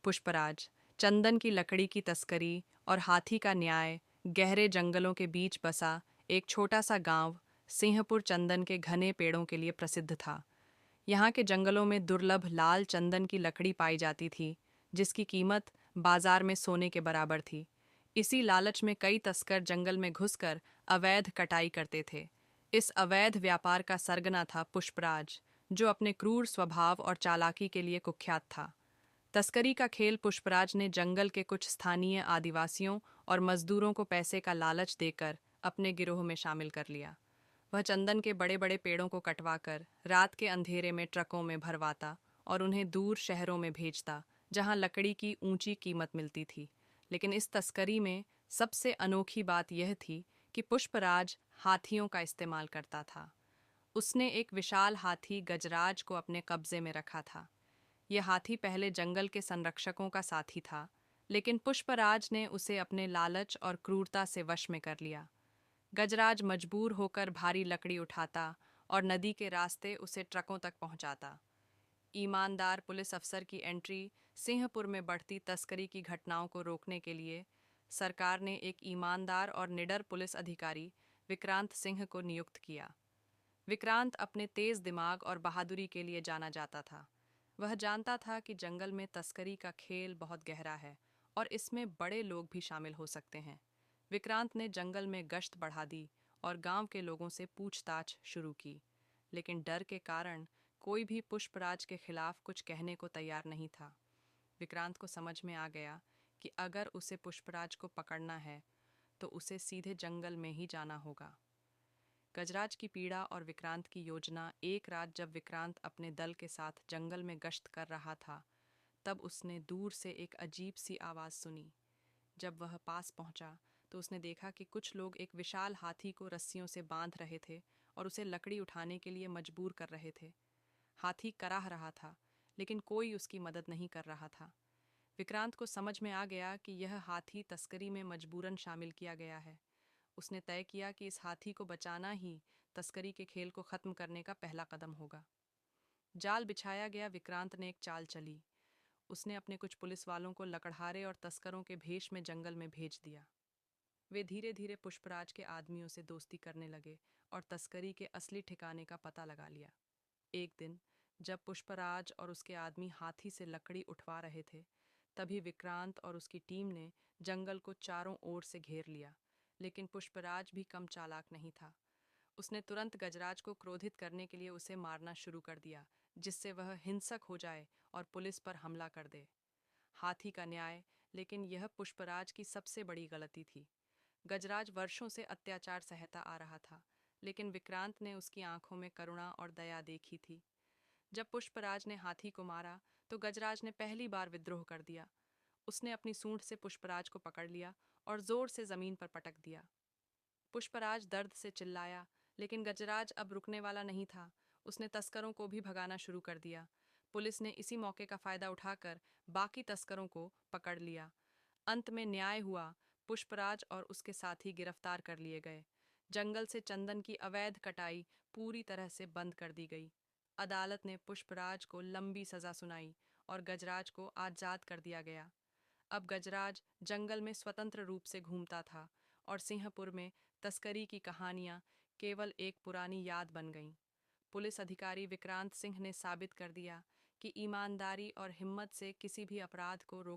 पुष्पराज, चंदन की लकड़ी की तस्करी और हाथी का न्याय। गहरे जंगलों के बीच बसा एक छोटा सा गांव सिंहपुर चंदन के घने पेड़ों के लिए प्रसिद्ध था। यहाँ के जंगलों में दुर्लभ लाल चंदन की लकड़ी पाई जाती थी, जिसकी कीमत बाजार में सोने के बराबर थी। इसी लालच में कई तस्कर जंगल में घुसकर अवैध कटाई करते थे। इस अवैध व्यापार का सरगना था पुष्पराज, जो अपने क्रूर स्वभाव और चालाकी के लिए कुख्यात था। तस्करी का खेल पुष्पराज ने जंगल के कुछ स्थानीय आदिवासियों और मजदूरों को पैसे का लालच देकर अपने गिरोह में शामिल कर लिया। वह चंदन के बड़े बड़े पेड़ों को कटवाकर रात के अंधेरे में ट्रकों में भरवाता और उन्हें दूर शहरों में भेजता, जहां लकड़ी की ऊंची कीमत मिलती थी। लेकिन इस तस्करी में सबसे अनोखी बात यह थी कि पुष्पराज हाथियों का इस्तेमाल करता था। उसने एक विशाल हाथी गजराज को अपने कब्जे में रखा था। यह हाथी पहले जंगल के संरक्षकों का साथी था, लेकिन पुष्पराज ने उसे अपने लालच और क्रूरता से वश में कर लिया। गजराज मजबूर होकर भारी लकड़ी उठाता और नदी के रास्ते उसे ट्रकों तक पहुंचाता। ईमानदार पुलिस अफसर की एंट्री। सिंहपुर में बढ़ती तस्करी की घटनाओं को रोकने के लिए सरकार ने एक ईमानदार और निडर पुलिस अधिकारी विक्रांत सिंह को नियुक्त किया। विक्रांत अपने तेज दिमाग और बहादुरी के लिए जाना जाता था। वह जानता था कि जंगल में तस्करी का खेल बहुत गहरा है और इसमें बड़े लोग भी शामिल हो सकते हैं। विक्रांत ने जंगल में गश्त बढ़ा दी और गांव के लोगों से पूछताछ शुरू की, लेकिन डर के कारण कोई भी पुष्पराज के खिलाफ कुछ कहने को तैयार नहीं था। विक्रांत को समझ में आ गया कि अगर उसे पुष्पराज को पकड़ना है तो उसे सीधे जंगल में ही जाना होगा। गजराज की पीड़ा और विक्रांत की योजना। एक रात जब विक्रांत अपने दल के साथ जंगल में गश्त कर रहा था, तब उसने दूर से एक अजीब सी आवाज़ सुनी। जब वह पास पहुंचा तो उसने देखा कि कुछ लोग एक विशाल हाथी को रस्सियों से बांध रहे थे और उसे लकड़ी उठाने के लिए मजबूर कर रहे थे। हाथी कराह रहा था, लेकिन कोई उसकी मदद नहीं कर रहा था। विक्रांत को समझ में आ गया कि यह हाथी तस्करी में मजबूरन शामिल किया गया है। उसने तय किया कि इस हाथी को बचाना ही तस्करी के खेल को खत्म करने का पहला कदम होगा। जाल बिछाया गया। विक्रांत ने एक चाल चली। उसने अपने कुछ पुलिस वालों को लकड़हारे और तस्करों के भेष में जंगल में भेज दिया। वे धीरे धीरे पुष्पराज के आदमियों से दोस्ती करने लगे और तस्करी के असली ठिकाने का पता लगा लिया। एक दिन जब पुष्पराज और उसके आदमी हाथी से लकड़ी उठवा रहे थे, तभी विक्रांत और उसकी टीम ने जंगल को चारों ओर से घेर लिया। लेकिन पुष्पराज भी कम चालाक नहीं था। उसने तुरंत गजराज को क्रोधित करने के लिए उसे मारना शुरू कर दिया, जिससे वह हिंसक हो जाए और पुलिस पर हमला कर दे। हाथी का न्याय। लेकिन यह पुष्पराज की सबसे बड़ी गलती थी। गजराज वर्षों से अत्याचार सहता आ रहा था, लेकिन विक्रांत ने उसकी आंखों में करुणा और दया देखी थी। जब पुष्पराज ने हाथी को मारा तो गजराज ने पहली बार विद्रोह कर दिया। उसने अपनी सूंड से पुष्पराज को पकड़ लिया और जोर से जमीन पर पटक दिया। पुष्पराज दर्द से चिल्लाया, लेकिन गजराज अब रुकने वाला नहीं था। उसने तस्करों को भी भगाना शुरू कर दिया। पुलिस ने इसी मौके का फायदा उठाकर बाकी तस्करों को पकड़ लिया। अंत में न्याय हुआ। पुष्पराज और उसके साथी गिरफ्तार कर लिए गए। जंगल से चंदन की अवैध कटाई पूरी तरह से बंद कर दी गई। अदालत ने पुष्पराज को लंबी सजा सुनाई और गजराज को आजाद कर दिया गया। अब गजराज जंगल में स्वतंत्र रूप से घूमता था और सिंहपुर में तस्करी की कहानियां केवल एक पुरानी याद बन गईं। पुलिस अधिकारी विक्रांत सिंह ने साबित कर दिया कि ईमानदारी और हिम्मत से किसी भी अपराध को रोक